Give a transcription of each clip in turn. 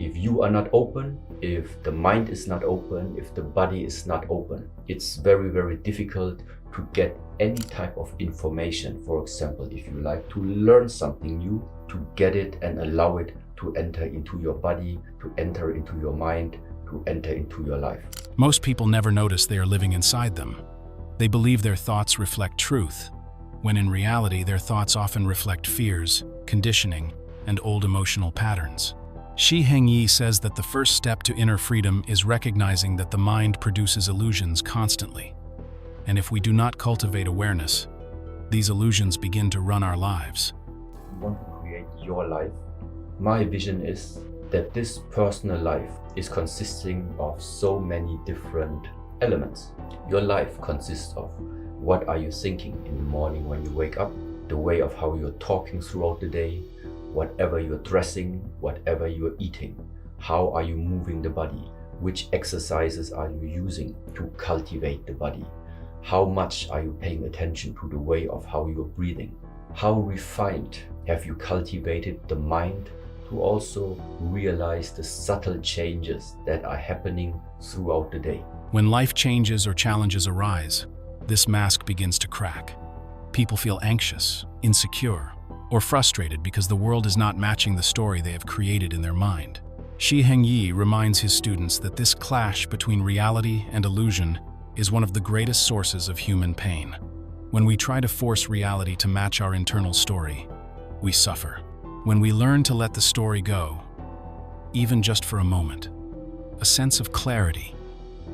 If you are not open, if the mind is not open, if the body is not open, it's very, very difficult to get any type of information. For example, if you like to learn something new, to get it and allow it to enter into your body, to enter into your mind, to enter into your life. Most people never notice they are living inside them. They believe their thoughts reflect truth, when in reality their thoughts often reflect fears, conditioning, and old emotional patterns. Shi Heng says that the first step to inner freedom is recognizing that the mind produces illusions constantly. And if we do not cultivate awareness, these illusions begin to run our lives. You want to create your life. My vision is that this personal life is consisting of so many different elements. Your life consists of what are you thinking in the morning when you wake up, the way of how you're talking throughout the day, whatever you're dressing, whatever you're eating, how are you moving the body, which exercises are you using to cultivate the body, how much are you paying attention to the way of how you're breathing, how refined have you cultivated the mind to also realize the subtle changes that are happening throughout the day. When life changes or challenges arise, this mask begins to crack. People feel anxious, insecure, or frustrated because the world is not matching the story they have created in their mind. Shi Heng reminds his students that this clash between reality and illusion is one of the greatest sources of human pain. When we try to force reality to match our internal story, we suffer. When we learn to let the story go, even just for a moment, a sense of clarity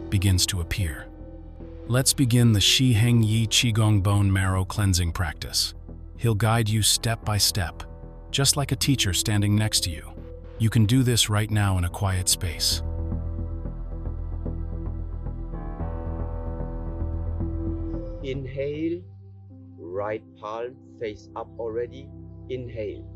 begins to appear. Let's begin the Shi Heng Qigong bone marrow cleansing practice. He'll guide you step by step, just like a teacher standing next to you. You can do this right now in a quiet space. Inhale, right palm face up already. Inhale.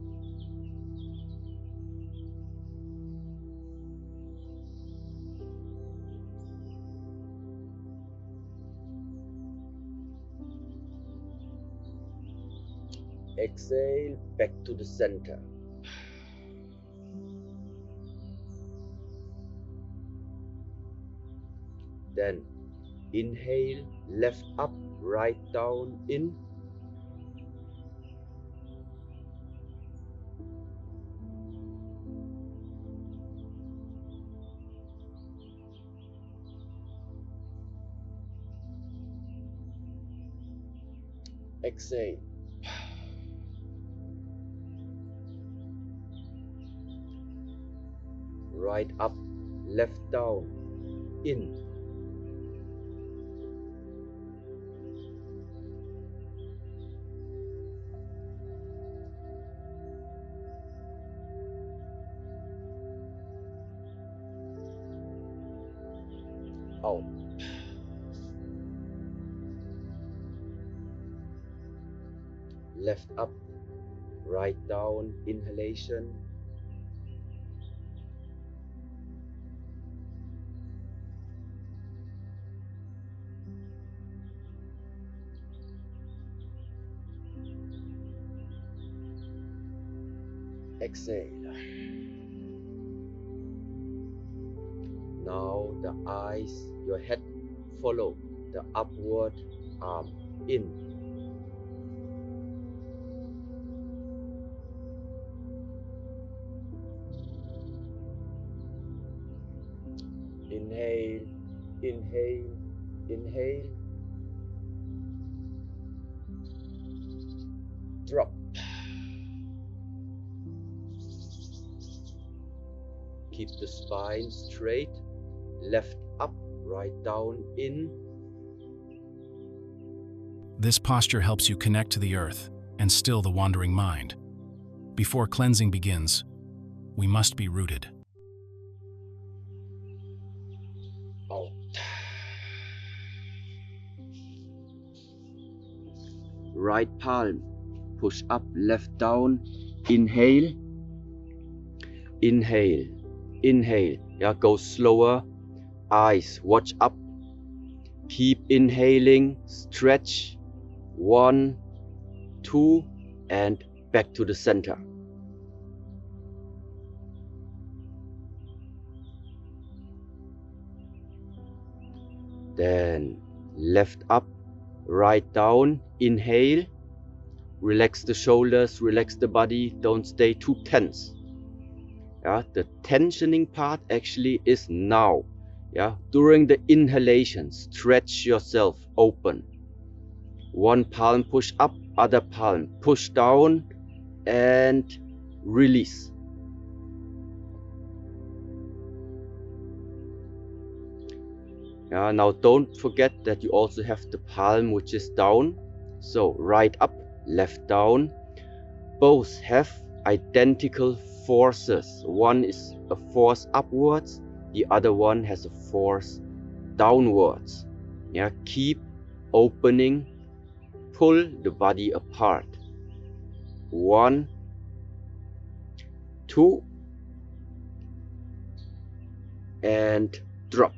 Exhale, back to the center. Then inhale, left up, right down, in. Exhale. Right up, left down, in. Out. Left up, right down, inhalation. Exhale. Now the eyes, your head follow the upward arm, in. Inhale, inhale, inhale. Drop. Keep the spine straight, left up, right down, in. This posture helps you connect to the earth and still the wandering mind. Before cleansing begins, we must be rooted. Out. Right palm, push up, left down, inhale, inhale, inhale. Yeah, go slower. Eyes, watch up. Keep inhaling, stretch. 1, 2, and back to the center. Then left up, right down. Inhale. Relax the shoulders, relax the body. Don't stay too tense. Yeah, the tensioning part actually is now. Yeah, during the inhalation, stretch yourself open. One palm push up, other palm push down, and release. Yeah, now don't forget that you also have the palm which is down. So right up, left down. Both have identical forces. One is a force upwards, the other one has a force downwards. Yeah, keep opening, pull the body apart. 1, 2, and drop.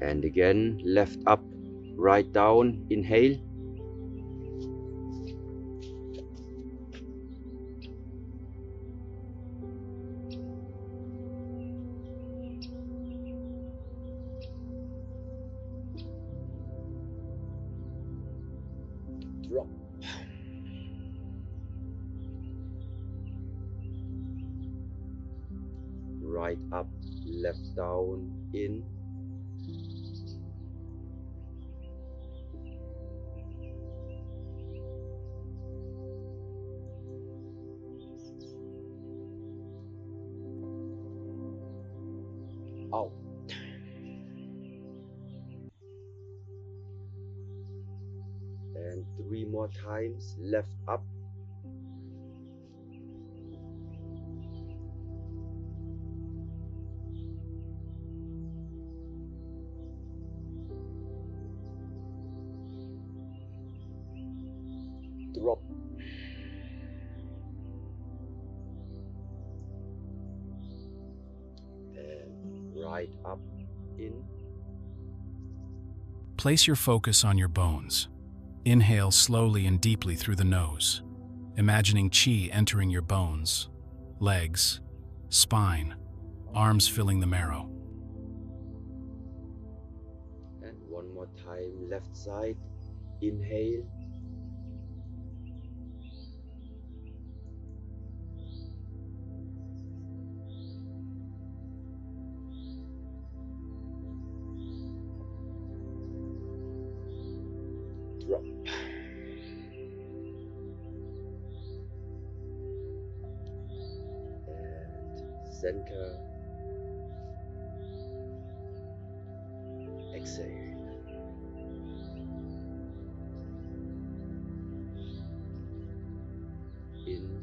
And again, left up, right down. Inhale. Drop. Right up, left down. In. Out. And 3 more times. Left up. Drop. And right up. In. Place your focus on your bones. Inhale slowly and deeply through the nose, imagining Qi entering your bones, legs, spine, arms filling the marrow. And 1 more time, left side. Inhale. Drop. And center. Exhale. In.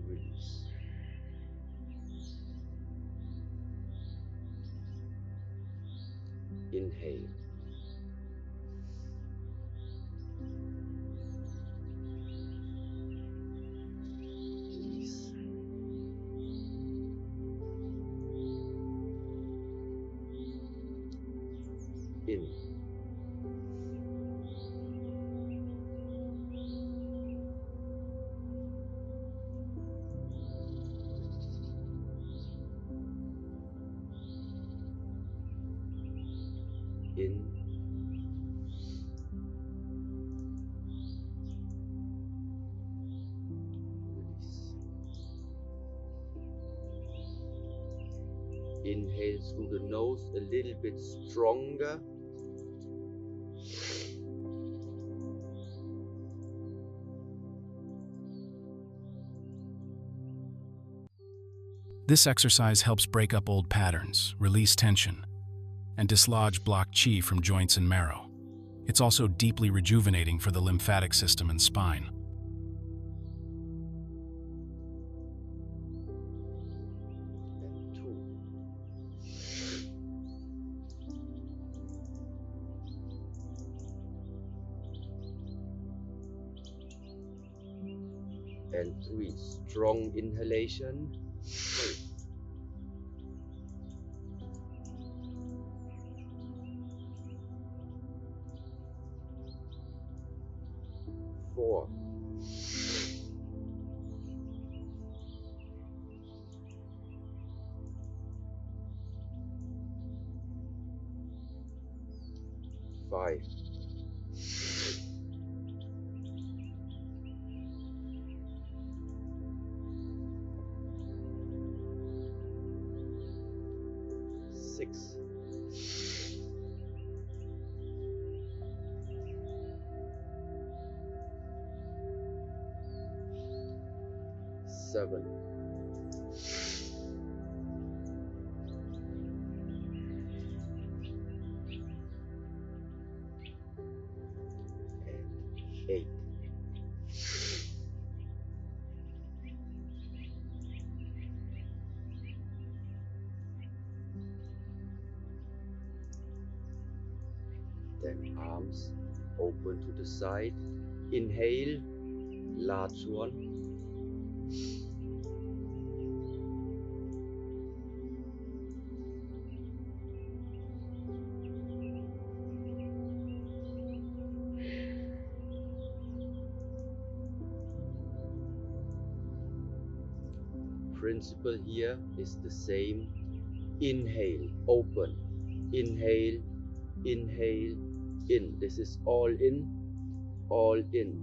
Release. Inhale. Release. In. In. Release. Inhale through the nose a little bit stronger. This exercise helps break up old patterns, release tension, and dislodge blocked Qi from joints and marrow. It's also deeply rejuvenating for the lymphatic system and spine. And 2. And 3. Strong inhalation. 4, 5, 6, 7, 8. Then arms open to the side. Inhale, large one. Principle here is the same. Inhale, open. Inhale, inhale, in. This is all in, all in,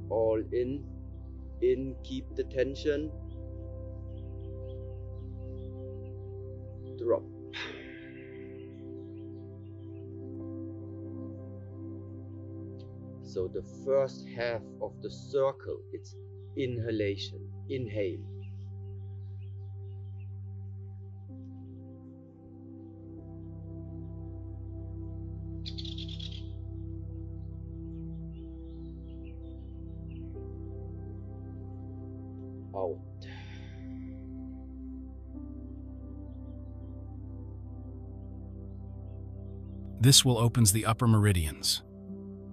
all in. In, keep the tension. Drop. So the first half of the circle, it's inhalation. Inhale. Out. This will opens the upper meridians,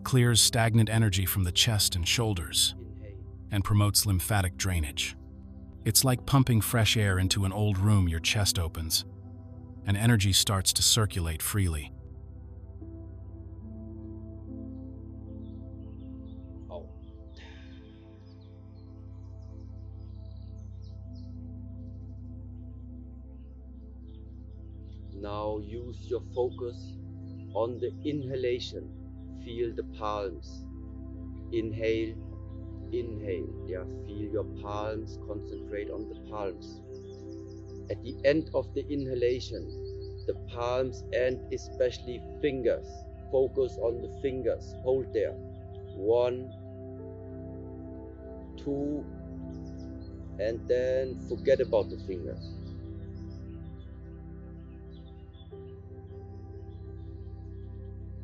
clears stagnant energy from the chest and shoulders, Inhale. and promotes lymphatic drainage. It's like pumping fresh air into an old room. Your chest opens, and energy starts to circulate freely. Out. Now use your focus on the inhalation. Feel the palms. Inhale, inhale. Yeah, feel your palms. Concentrate on the palms. At the end of the inhalation, the palms and especially fingers. Focus on the fingers. Hold there. 1, 2, and then forget about the fingers.